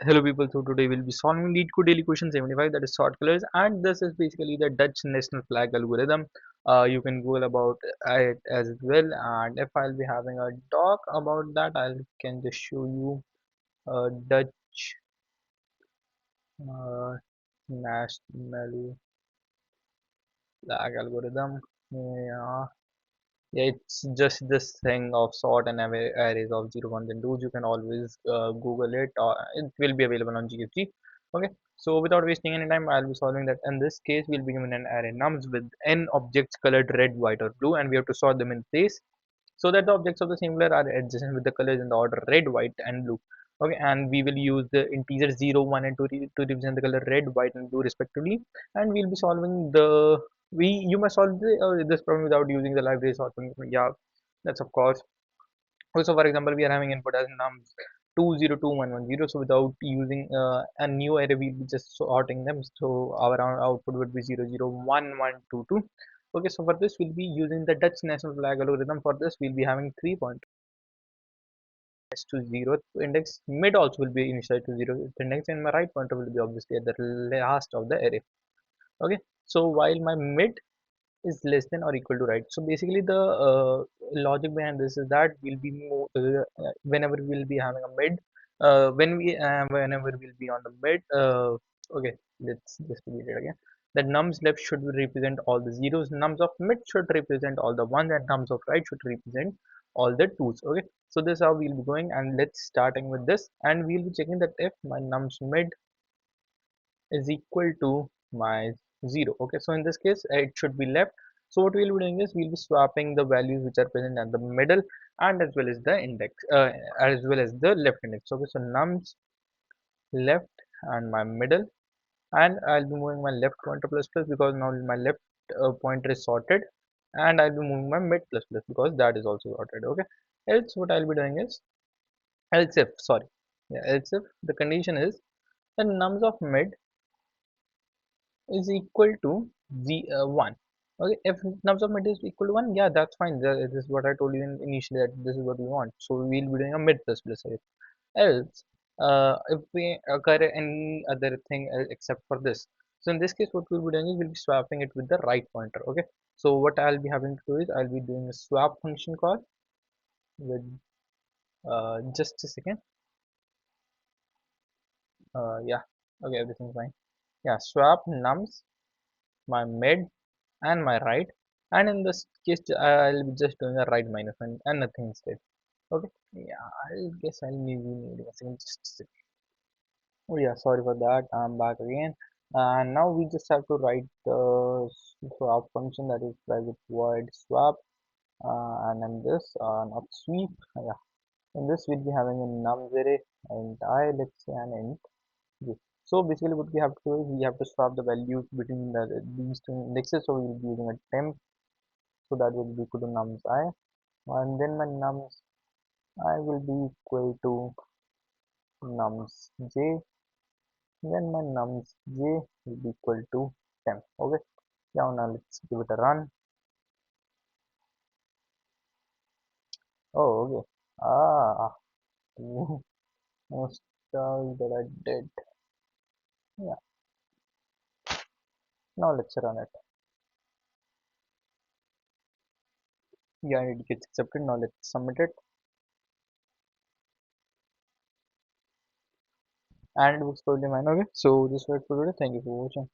Hello people, so today we'll be solving LeetCode daily question 75, that is short colors, and this is basically the Dutch national flag algorithm. You can Google about it as well, and if I'll be having a talk about that, I can just show you a Dutch uh, national flag algorithm. Yeah, yeah, it's just this thing of sort and arrays of 0, 1s and 2s. You can always Google it, or it will be available on GFG. Okay, so without wasting any time, I'll be solving that. In this case, we'll be given an array nums with n objects colored red, white, or blue, and we have to sort them in place so that the objects of the singular are adjacent with the colors in the order red, white, and blue. Okay, and we will use the integers 0, 1, and 2 to represent the color red, white, and blue respectively. And we'll be solving the we you must solve this problem without using the library sorting. Yeah, that's of course. Also, for example, we are having input as nums 202110. So without using a new array, we'll be just sorting them. So our output would be 001122. Okay, so for this, we'll be using the Dutch national flag algorithm. For this, we'll be having 3 pointers to 0th index. Mid also will be initialized to 0th index, and my right pointer will be obviously at the last of the array. Okay, so while my mid is less than or equal to right. So basically the logic behind this is that we'll be whenever we'll be having a mid, whenever we'll be on the mid, okay, let's just repeat it again. The nums left should represent all the zeros, nums of mid should represent all the ones, and nums of right should represent all the twos. Okay, so this is how we'll be going, and let's starting with this, and we'll be checking that if my nums mid is equal to my 0. Okay, so in this case it should be left. So what we'll be doing is we'll be swapping the values which are present at the middle and as well as the index, as well as the left index. Okay, so nums left and my middle, and I'll be moving my left pointer plus plus because now my left pointer is sorted, and I'll be moving my mid plus plus because that is also sorted. Okay, else what I'll be doing is else if sorry, yeah, else if the condition is the nums of mid is equal to the 1. Okay, if nums of mid is equal to 1, yeah, that's fine. This is what I told you initially, that this is what we want. So we'll be doing a mid plus plus here. Else, if we occur any other thing except for this. So in this case, what we'll be doing is we'll be swapping it with the right pointer. Okay, so what I'll be having to do is I'll be doing a swap function call with just a second. Yeah, okay, everything's fine. Yeah, swap nums my mid and my right, and in this case I'll be just doing a right minus one and nothing instead. Okay, yeah, I guess I'll maybe need a second, just a second. Oh yeah, sorry for that, I'm back again, and now we just have to write the swap function, that is private void swap, and then this not sweep. Yeah, in this we'll be having a nums array and I, let's say an int. Okay. So basically what we have to do is we have to swap the values between these two indexes, so we will be using a temp. So that will be equal to nums I, and then my nums I will be equal to nums j, then my nums j will be equal to temp. Okay, now let's give it a run. Oh, okay. Ah, most that I did. Yeah, now let's run it. Yeah, it gets accepted. Now let's submit it, and it looks totally fine. Okay, so this was it for today. Thank you for watching.